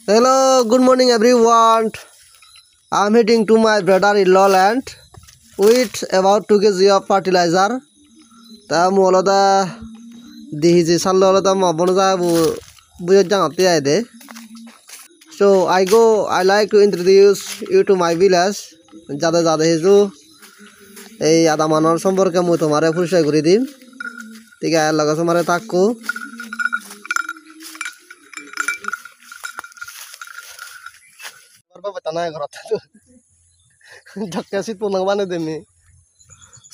Hello, good morning everyone. I'm heading to my brother-in-law land with about 2 kg of fertilizer. Ta muoloda dihiji salloloda mabonza buyojangati aide. So I like to introduce you to my village. Jade jade heju ei ada manor সম্পর্কে মই তোমারে পরিচয় করে দিম। ঠিক আছে লগা তোমারে থাকো। Bapak tanah ঘৰত ঢাকা সিট পুনং বানে দেমি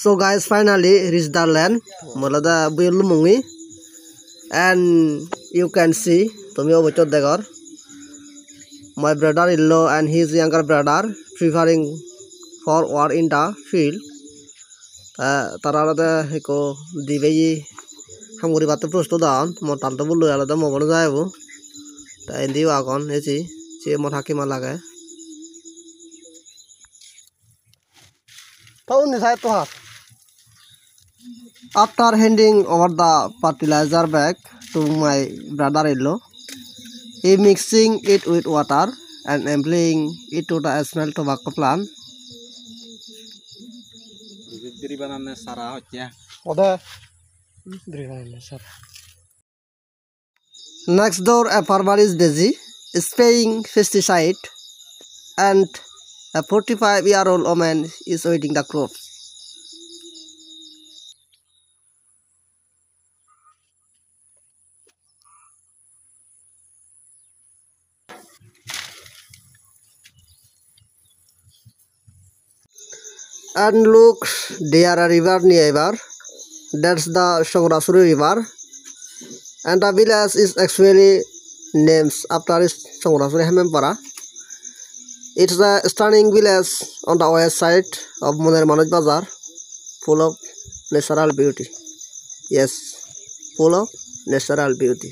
So guys, finally reached the land molada buyulumungi and you can see tumi obochot degor my brother-in-law and his younger brother preparing for work in the field tararada heko dibei hamguri batu prosto dan motal to bulu alada mobono jaibo ta endi agon eci che mot hakima lage After handing over the fertilizer bag to my brother-in-law, he mixing it with water and emptying it to the small tobacco plant. Next door, a farmer is busy spraying pesticide, and a 45-year-old woman is weeding the crops. And look, there a river nearby. That's the Songrasuri river, and the village is actually named after Songrasuri Hemempara. It's a stunning village on the west side of Moner Manoj Bazar, full of natural beauty. Yes, full of natural beauty.